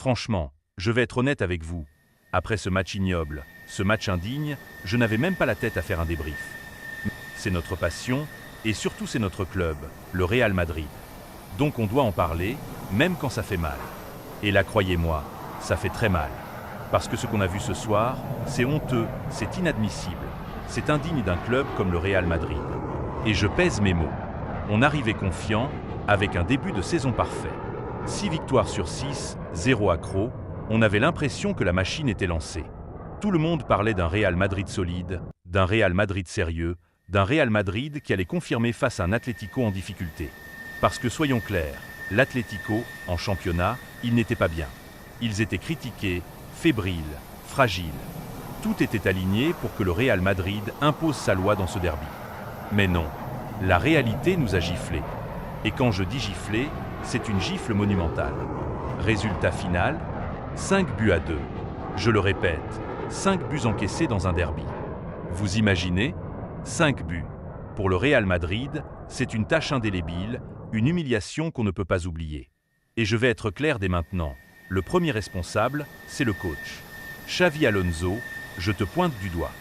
Franchement, je vais être honnête avec vous. Après ce match ignoble, ce match indigne, je n'avais même pas la tête à faire un débrief. C'est notre passion, et surtout c'est notre club, le Real Madrid. Donc on doit en parler, même quand ça fait mal. Et là, croyez-moi, ça fait très mal. Parce que ce qu'on a vu ce soir, c'est honteux, c'est inadmissible. C'est indigne d'un club comme le Real Madrid. Et je pèse mes mots. On arrivait confiant, avec un début de saison parfait. 6 victoires sur 6, 0 accro, on avait l'impression que la machine était lancée. Tout le monde parlait d'un Real Madrid solide, d'un Real Madrid sérieux, d'un Real Madrid qui allait confirmer face à un Atlético en difficulté. Parce que soyons clairs, l'Atlético, en championnat, ils n'étaient pas bien. Ils étaient critiqués, fébriles, fragiles. Tout était aligné pour que le Real Madrid impose sa loi dans ce derby. Mais non, la réalité nous a giflés. Et quand je dis gifler, c'est une gifle monumentale. Résultat final, 5 buts à 2. Je le répète, 5 buts encaissés dans un derby. Vous imaginez ? 5 buts. Pour le Real Madrid, c'est une tâche indélébile, une humiliation qu'on ne peut pas oublier. Et je vais être clair dès maintenant, le premier responsable, c'est le coach. Xavi Alonso, je te pointe du doigt.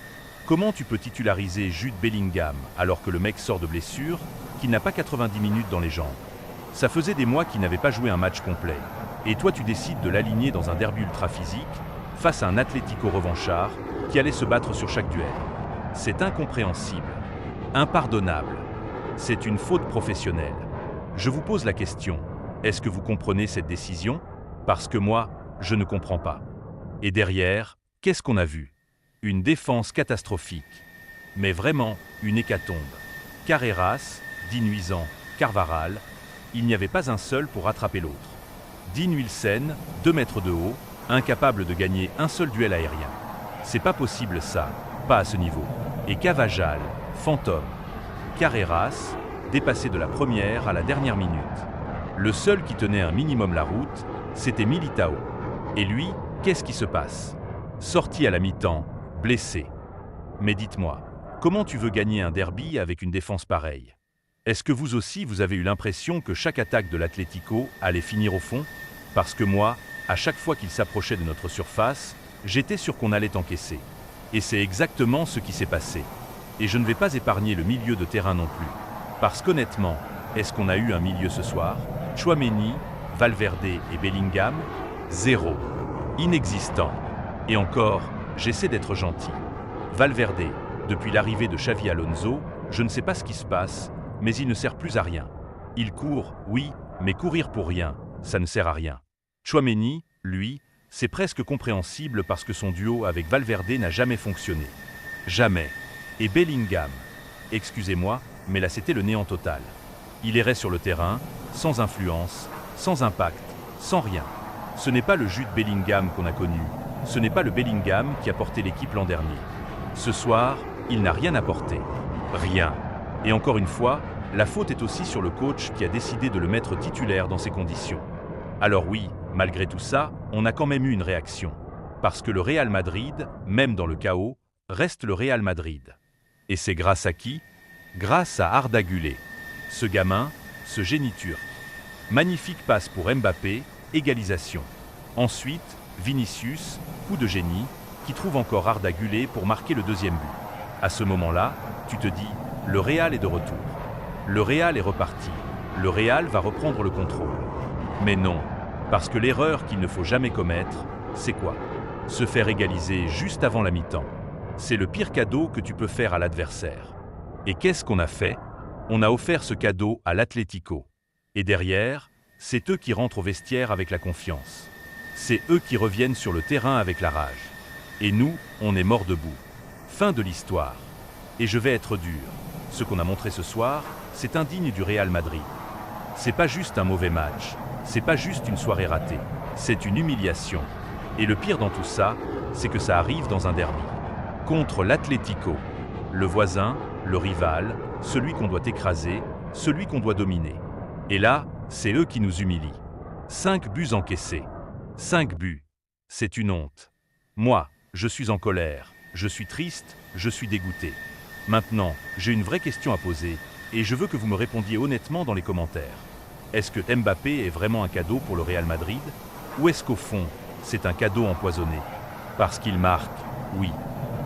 Comment tu peux titulariser Jude Bellingham alors que le mec sort de blessure, qu'il n'a pas 90 minutes dans les jambes? Ça faisait des mois qu'il n'avait pas joué un match complet. Et toi tu décides de l'aligner dans un derby ultra physique, face à un Atlético revanchard, qui allait se battre sur chaque duel. C'est incompréhensible, impardonnable. C'est une faute professionnelle. Je vous pose la question, est-ce que vous comprenez cette décision? Parce que moi, je ne comprends pas. Et derrière, qu'est-ce qu'on a vu? Une défense catastrophique. Mais vraiment, une hécatombe. Carreras, Dean Huijsen, Carvajal, il n'y avait pas un seul pour rattraper l'autre. Dean Huijsen, 2 mètres de haut, incapable de gagner un seul duel aérien. C'est pas possible ça, pas à ce niveau. Et Carvajal, fantôme. Carreras, dépassé de la première à la dernière minute. Le seul qui tenait un minimum la route, c'était Militao. Et lui, qu'est-ce qui se passe? Sorti à la mi-temps, blessé. Mais dites-moi, comment tu veux gagner un derby avec une défense pareille? Est-ce que vous aussi vous avez eu l'impression que chaque attaque de l'Atlético allait finir au fond? Parce que moi, à chaque fois qu'il s'approchait de notre surface, j'étais sûr qu'on allait encaisser. Et c'est exactement ce qui s'est passé. Et je ne vais pas épargner le milieu de terrain non plus. Parce qu'honnêtement, est-ce qu'on a eu un milieu ce soir? Tchouaméni, Valverde et Bellingham? 0. Inexistant. Et encore, j'essaie d'être gentil. Valverde, depuis l'arrivée de Xavi Alonso, je ne sais pas ce qui se passe, mais il ne sert plus à rien. Il court, oui, mais courir pour rien, ça ne sert à rien. Tchouaméni, lui, c'est presque compréhensible parce que son duo avec Valverde n'a jamais fonctionné. Jamais. Et Bellingham, excusez-moi, mais là c'était le néant total. Il errait sur le terrain, sans influence, sans impact, sans rien. Ce n'est pas le Jude Bellingham qu'on a connu, ce n'est pas le Bellingham qui a porté l'équipe l'an dernier. Ce soir, il n'a rien apporté. Rien. Et encore une fois, la faute est aussi sur le coach qui a décidé de le mettre titulaire dans ces conditions. Alors oui, malgré tout ça, on a quand même eu une réaction. Parce que le Real Madrid, même dans le chaos, reste le Real Madrid. Et c'est grâce à qui? Grâce à Arda Güler. Ce gamin, ce génie turc. Magnifique passe pour Mbappé, égalisation. Ensuite, Vinicius, coup de génie, qui trouve encore Arda Güler pour marquer le 2e but. À ce moment-là, tu te dis, le Real est de retour. Le Real est reparti. Le Real va reprendre le contrôle. Mais non, parce que l'erreur qu'il ne faut jamais commettre, c'est quoi? Se faire égaliser juste avant la mi-temps. C'est le pire cadeau que tu peux faire à l'adversaire. Et qu'est-ce qu'on a fait? On a offert ce cadeau à l'Atlético. Et derrière, c'est eux qui rentrent au vestiaire avec la confiance. C'est eux qui reviennent sur le terrain avec la rage. Et nous, on est morts debout. Fin de l'histoire. Et je vais être dur. Ce qu'on a montré ce soir, c'est indigne du Real Madrid. C'est pas juste un mauvais match, c'est pas juste une soirée ratée, c'est une humiliation. Et le pire dans tout ça, c'est que ça arrive dans un derby. Contre l'Atlético, le voisin, le rival, celui qu'on doit écraser, celui qu'on doit dominer. Et là, c'est eux qui nous humilient. 5 buts encaissés. 5 buts. C'est une honte. Moi, je suis en colère, je suis triste, je suis dégoûté. Maintenant, j'ai une vraie question à poser, et je veux que vous me répondiez honnêtement dans les commentaires. Est-ce que Mbappé est vraiment un cadeau pour le Real Madrid? Ou est-ce qu'au fond, c'est un cadeau empoisonné? Parce qu'il marque, oui.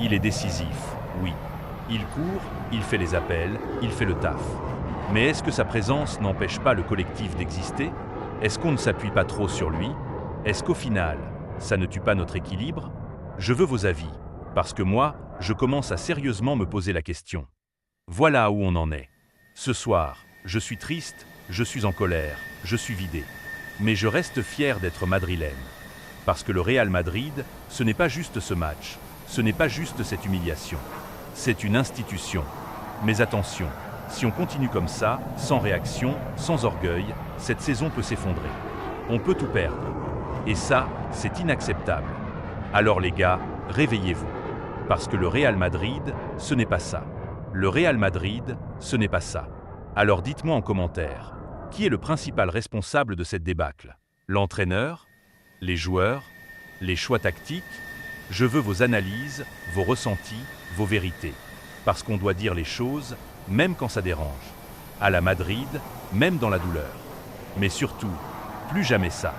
Il est décisif, oui. Il court, il fait les appels, il fait le taf. Mais est-ce que sa présence n'empêche pas le collectif d'exister? Est-ce qu'on ne s'appuie pas trop sur lui? Est-ce qu'au final, ça ne tue pas notre équilibre? Je veux vos avis, parce que moi, je commence à sérieusement me poser la question. Voilà où on en est. Ce soir, je suis triste, je suis en colère, je suis vidé. Mais je reste fier d'être madrilène. Parce que le Real Madrid, ce n'est pas juste ce match, ce n'est pas juste cette humiliation. C'est une institution. Mais attention, si on continue comme ça, sans réaction, sans orgueil, cette saison peut s'effondrer. On peut tout perdre. Et ça, c'est inacceptable. Alors les gars, réveillez-vous. Parce que le Real Madrid, ce n'est pas ça. Le Real Madrid, ce n'est pas ça. Alors dites-moi en commentaire, qui est le principal responsable de cette débâcle? L'entraîneur? Les joueurs? Les choix tactiques? Je veux vos analyses, vos ressentis, vos vérités. Parce qu'on doit dire les choses, même quand ça dérange. À la Madrid, même dans la douleur. Mais surtout, plus jamais ça.